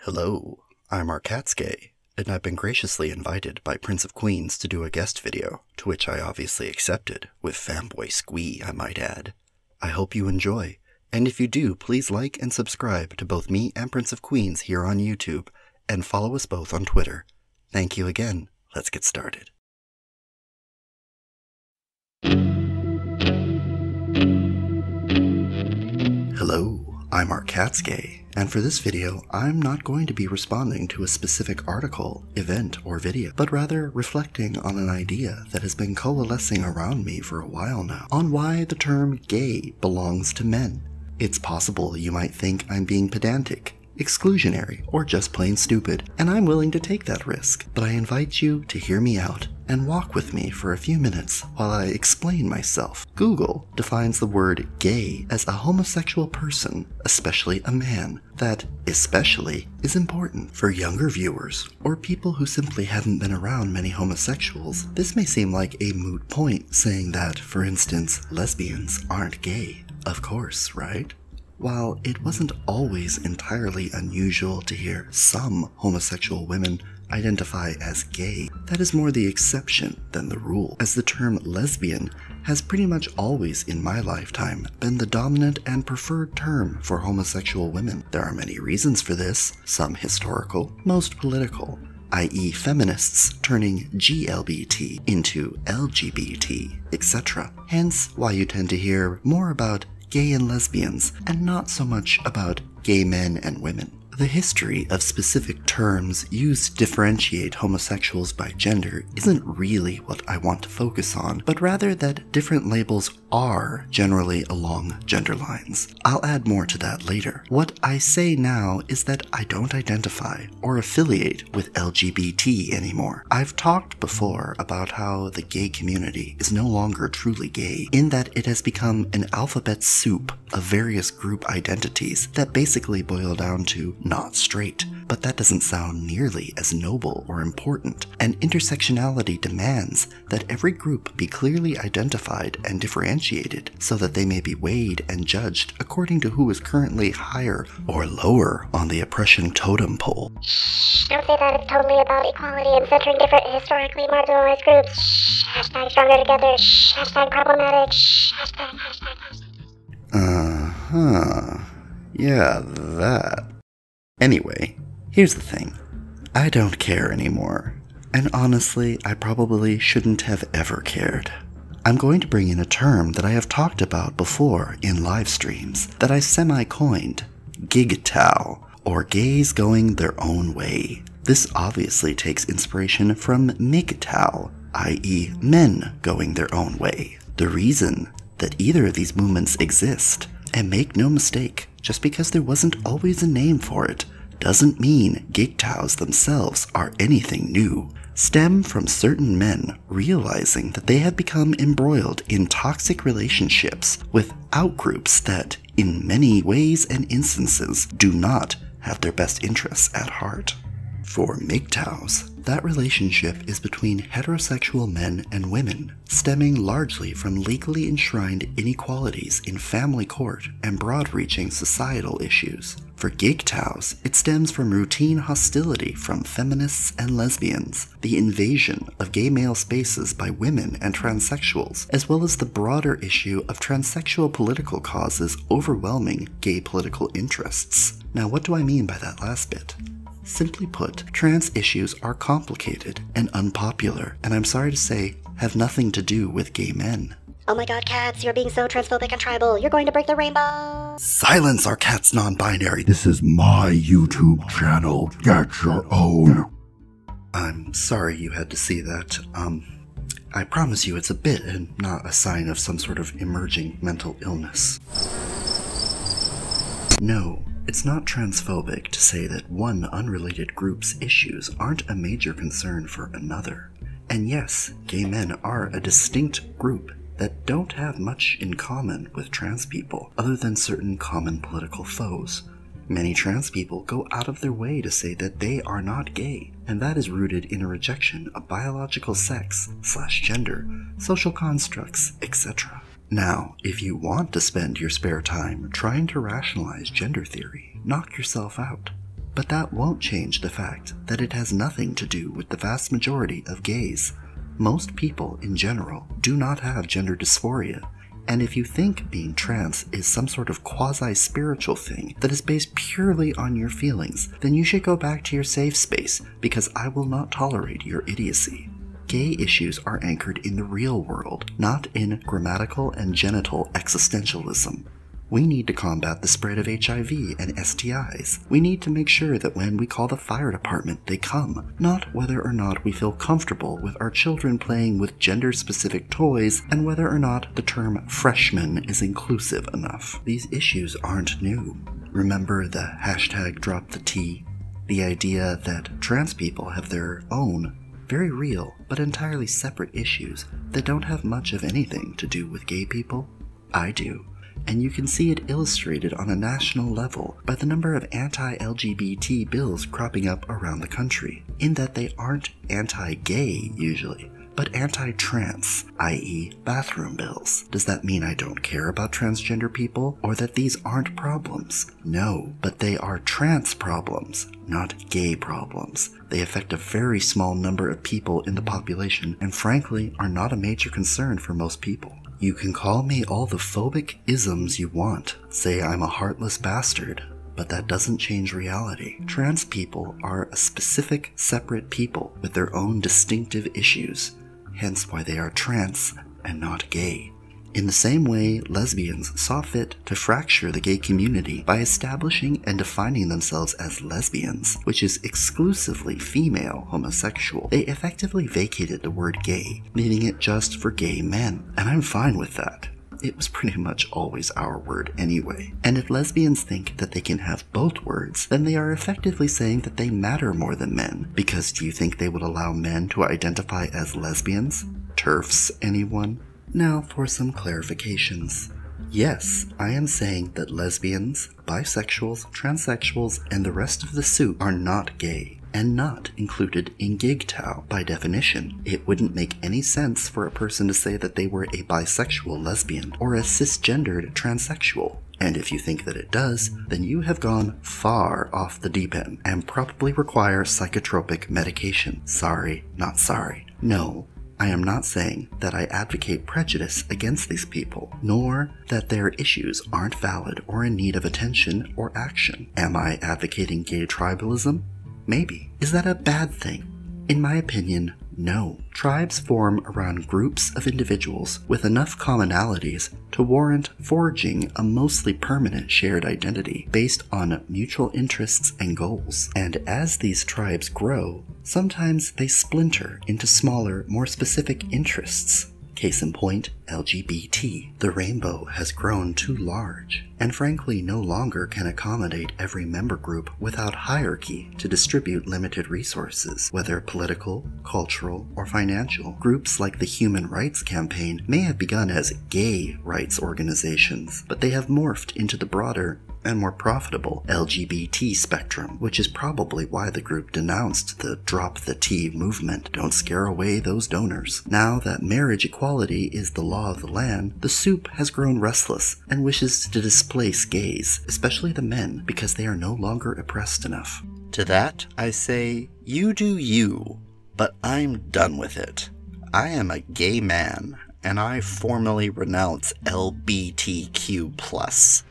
Hello, I'm Arkatsuke, and I've been graciously invited by Prince of Queens to do a guest video, to which I obviously accepted, with fanboy squee, I might add. I hope you enjoy, and if you do, please like and subscribe to both me and Prince of Queens here on YouTube, and follow us both on Twitter. Thank you again. Let's get started. Hello, I'm Arkatsuke, and for this video, I'm not going to be responding to a specific article, event, or video, but rather reflecting on an idea that has been coalescing around me for a while now, on why the term gay belongs to men. It's possible you might think I'm being pedantic, exclusionary, or just plain stupid, and I'm willing to take that risk, but I invite you to hear me out and walk with me for a few minutes while I explain myself. Google defines the word gay as a homosexual person, especially a man. That especially is important. For younger viewers, or people who simply haven't been around many homosexuals, this may seem like a moot point, saying that, for instance, lesbians aren't gay. Of course, right? While it wasn't always entirely unusual to hear some homosexual women identify as gay, that is more the exception than the rule, as the term lesbian has pretty much always in my lifetime been the dominant and preferred term for homosexual women. There are many reasons for this, some historical, most political, i.e. feminists turning GLBT into LGBT, etc. Hence why you tend to hear more about gay and lesbians, and not so much about gay men and women. The history of specific terms used to differentiate homosexuals by gender isn't really what I want to focus on, but rather that different labels are generally along gender lines. I'll add more to that later. What I say now is that I don't identify or affiliate with LGBT anymore. I've talked before about how the gay community is no longer truly gay, in that it has become an alphabet soup of various group identities that basically boil down to not straight. But that doesn't sound nearly as noble or important, and intersectionality demands that every group be clearly identified and differentiated so that they may be weighed and judged according to who is currently higher or lower on the oppression totem pole. Shh, don't say that. It's totally about equality and centering different historically marginalized groups. Shh, hashtag stronger together. Shh, hashtag problematic. Shh, hashtag. Yeah, that. Anyway, here's the thing. I don't care anymore. And honestly, I probably shouldn't have ever cared. I'm going to bring in a term that I have talked about before in live streams that I semi-coined, GGTOW, or gays going their own way. This obviously takes inspiration from MGTOW, i.e. men going their own way. The reason that either of these movements exist, and make no mistake, just because there wasn't always a name for it, doesn't mean GGTOWs themselves are anything new, stem from certain men realizing that they have become embroiled in toxic relationships with outgroups that, in many ways and instances, do not have their best interests at heart. For MGTOWs, that relationship is between heterosexual men and women, stemming largely from legally enshrined inequalities in family court and broad-reaching societal issues. For GGTOWs, it stems from routine hostility from feminists and lesbians, the invasion of gay male spaces by women and transsexuals, as well as the broader issue of transsexual political causes overwhelming gay political interests. Now, what do I mean by that last bit? Simply put, trans issues are complicated and unpopular, and I'm sorry to say, have nothing to do with gay men. Oh my god, cats, you're being so transphobic and tribal. You're going to break the rainbow. Silence, our cat's non-binary. This is my YouTube channel. Get your own. I'm sorry you had to see that. I promise you it's a bit and not a sign of some sort of emerging mental illness. No. It's not transphobic to say that one unrelated group's issues aren't a major concern for another. And yes, gay men are a distinct group that don't have much in common with trans people, other than certain common political foes. Many trans people go out of their way to say that they are not gay, and that is rooted in a rejection of biological sex/gender, social constructs, etc. Now, if you want to spend your spare time trying to rationalize gender theory, knock yourself out. But that won't change the fact that it has nothing to do with the vast majority of gays. Most people, in general, do not have gender dysphoria, and if you think being trans is some sort of quasi-spiritual thing that is based purely on your feelings, then you should go back to your safe space, because I will not tolerate your idiocy. Gay issues are anchored in the real world, not in grammatical and genital existentialism. We need to combat the spread of HIV and STIs. We need to make sure that when we call the fire department, they come, not whether or not we feel comfortable with our children playing with gender-specific toys and whether or not the term freshman is inclusive enough. These issues aren't new. Remember the hashtag drop the T? The idea that trans people have their own, very real, but entirely separate issues that don't have much of anything to do with gay people? I do. And you can see it illustrated on a national level by the number of anti-LGBT bills cropping up around the country, in that they aren't anti-gay usually, but anti-trans, i.e. bathroom bills. Does that mean I don't care about transgender people, or that these aren't problems? No, but they are trans problems, not gay problems. They affect a very small number of people in the population, and frankly are not a major concern for most people. You can call me all the phobic isms you want, say I'm a heartless bastard, but that doesn't change reality. Trans people are a specific, separate people with their own distinctive issues, hence why they are trans and not gay. In the same way, lesbians saw fit to fracture the gay community by establishing and defining themselves as lesbians, which is exclusively female homosexual. They effectively vacated the word gay, leaving it just for gay men, and I'm fine with that. It was pretty much always our word anyway. And if lesbians think that they can have both words, then they are effectively saying that they matter more than men, because do you think they would allow men to identify as lesbians? TERFs, anyone? Now for some clarifications. Yes, I am saying that lesbians, bisexuals, transsexuals, and the rest of the soup are not gay, and not included in GigTow by definition. It wouldn't make any sense for a person to say that they were a bisexual lesbian or a cisgendered transsexual. And if you think that it does, then you have gone far off the deep end and probably require psychotropic medication. Sorry, not sorry. No. I am not saying that I advocate prejudice against these people, nor that their issues aren't valid or in need of attention or action. Am I advocating gay tribalism? Maybe. Is that a bad thing? In my opinion, no. Tribes form around groups of individuals with enough commonalities to warrant forging a mostly permanent shared identity based on mutual interests and goals. And as these tribes grow, sometimes they splinter into smaller, more specific interests. Case in point, LGBT. The rainbow has grown too large, and frankly no longer can accommodate every member group without hierarchy to distribute limited resources, whether political, cultural, or financial. Groups like the Human Rights Campaign may have begun as gay rights organizations, but they have morphed into the broader and more profitable LGBT spectrum, which is probably why the group denounced the Drop the T movement. Don't scare away those donors. Now that marriage equality is the law of the land, the soup has grown restless and wishes to displace gays, especially the men, because they are no longer oppressed enough. To that, I say, you do you, but I'm done with it. I am a gay man, and I formally renounce LGBTQ+,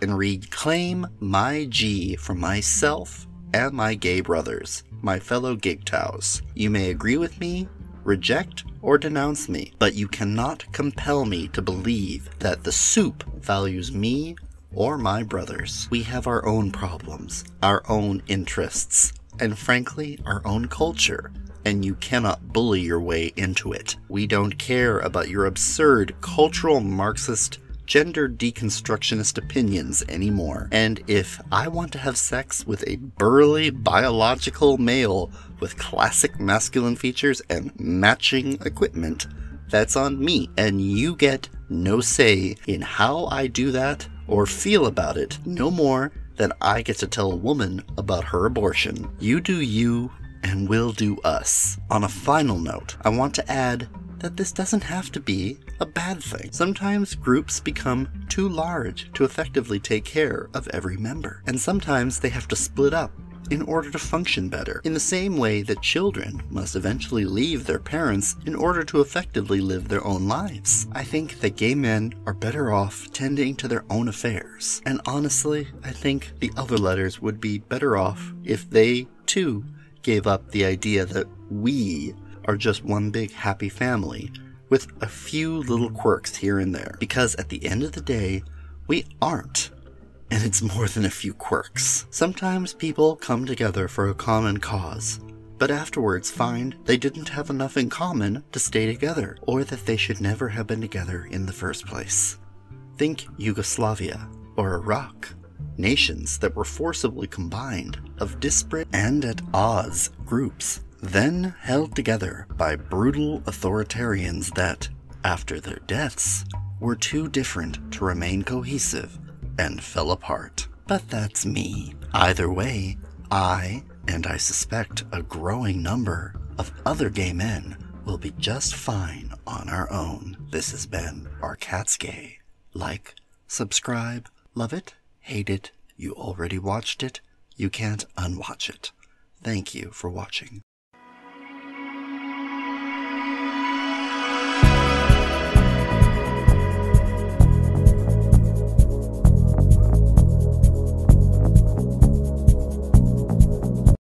and reclaim my G for myself and my gay brothers, my fellow GigTows. You may agree with me, reject, or denounce me, but you cannot compel me to believe that the soup values me or my brothers. We have our own problems, our own interests, and frankly, our own culture. And you cannot bully your way into it. We don't care about your absurd cultural Marxist gender deconstructionist opinions anymore. And if I want to have sex with a burly biological male with classic masculine features and matching equipment, that's on me. And you get no say in how I do that or feel about it, no more than I get to tell a woman about her abortion. You do you, and we'll do us. On a final note, I want to add that this doesn't have to be a bad thing. Sometimes groups become too large to effectively take care of every member, and sometimes they have to split up in order to function better, in the same way that children must eventually leave their parents in order to effectively live their own lives. I think that gay men are better off tending to their own affairs, and honestly, I think the other letters would be better off if they, too, gave up the idea that we are just one big happy family, with a few little quirks here and there, because at the end of the day, we aren't. And it's more than a few quirks. Sometimes people come together for a common cause, but afterwards find they didn't have enough in common to stay together, or that they should never have been together in the first place. Think Yugoslavia or Iraq, nations that were forcibly combined of disparate and at odds groups, then held together by brutal authoritarians that, after their deaths, were too different to remain cohesive and fell apart. But that's me. Either way, I, and I suspect a growing number of other gay men, will be just fine on our own. This has been Our Cat's Gay. Like, subscribe, love it, hate it, you already watched it, you can't unwatch it. Thank you for watching.